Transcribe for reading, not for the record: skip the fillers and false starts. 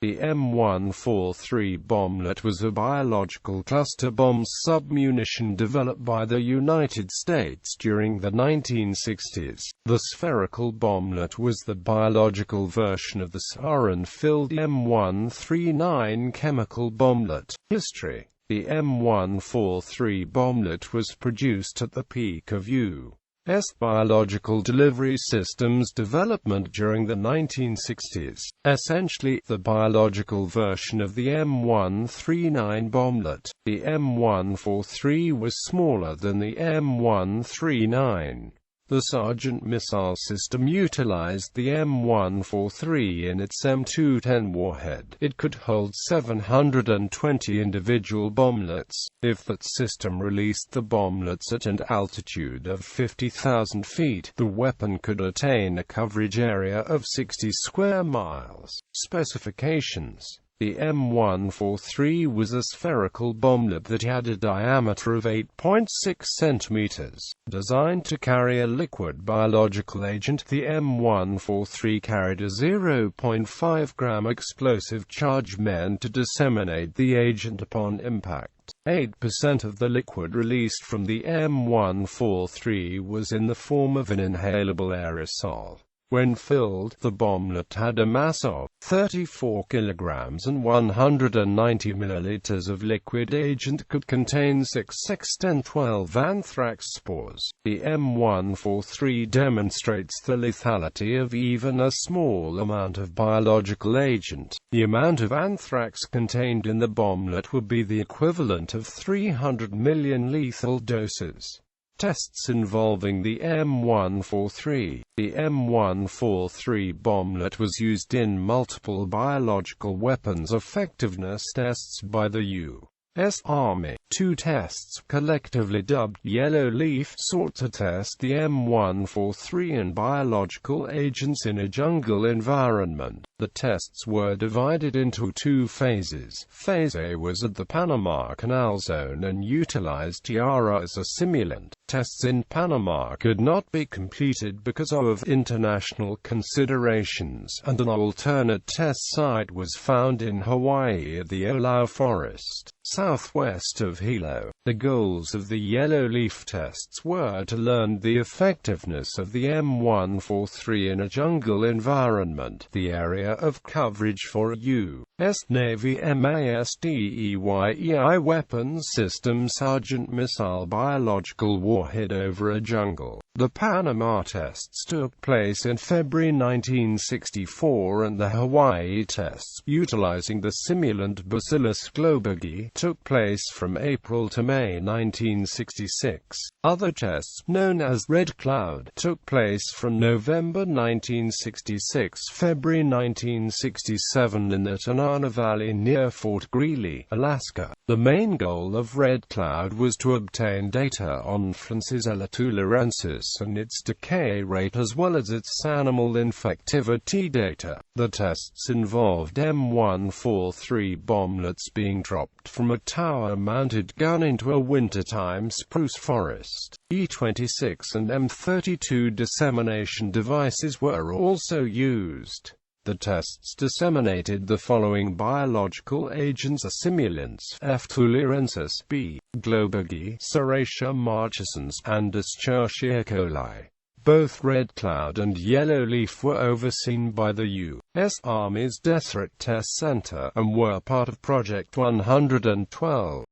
The M143 bomblet was a biological cluster bomb sub-munition developed by the United States during the 1960s. The spherical bomblet was the biological version of the Sarin-filled M139 chemical bomblet. History: the M143 bomblet was produced at the peak of U.S. biological delivery systems development during the 1960s. Essentially, the biological version of the M139 bomblet. The M143 was smaller than the M139. The Sargent missile system utilized the M143 in its M210 warhead. It could hold 720 individual bomblets. If that system released the bomblets at an altitude of 50,000 feet, the weapon could attain a coverage area of 60 square miles. Specifications: the M143 was a spherical bomblet that had a diameter of 8.6 centimeters. Designed to carry a liquid biological agent, the M143 carried a 0.5 gram explosive charge meant to disseminate the agent upon impact. 8% of the liquid released from the M143 was in the form of an inhalable aerosol. When filled, the bomblet had a mass of 34 kilograms and 190 milliliters of liquid agent could contain 6x1012 anthrax spores. The M143 demonstrates the lethality of even a small amount of biological agent. The amount of anthrax contained in the bomblet would be the equivalent of 300 million lethal doses. Tests involving the M143. The M143 bomblet was used in multiple biological weapons effectiveness tests by the U.S. Army. Two tests, collectively dubbed Yellow Leaf, sought to test the M143 and biological agents in a jungle environment. The tests were divided into two phases. Phase A was at the Panama Canal Zone and utilized Tiara as a simulant. Tests in Panama could not be completed because of international considerations, and an alternate test site was found in Hawaii at the Olau Forest, southwest of Hilo. The goals of the Yellow Leaf tests were to learn the effectiveness of the M143 in a jungle environment, the area of coverage for a U.S. Navy MASDEYEI weapons system Sargent missile biological warhead over a jungle. The Panama Tests took place in February 1964 and the Hawaii tests, utilizing the simulant Bacillus globigii, took place from April to May 1966. Other tests, known as Red Cloud, took place from November 1966 February 1967 in the Tanana Valley near Fort Greely, Alaska. The main goal of Red Cloud was to obtain data on Francisella tularensis and its decay rate as well as its animal infectivity data. The tests involved M143 bomblets being dropped from a tower-mounted gun into a wintertime spruce forest. E-26 and M32 dissemination devices were also used. The tests disseminated the following biological agents: simulants F. tularensis, B. globigii, Serratia marcescens, and Escherichia coli. Both Red Cloud and Yellow Leaf were overseen by the U.S. Army's Death Threat Test Center, and were part of Project 112.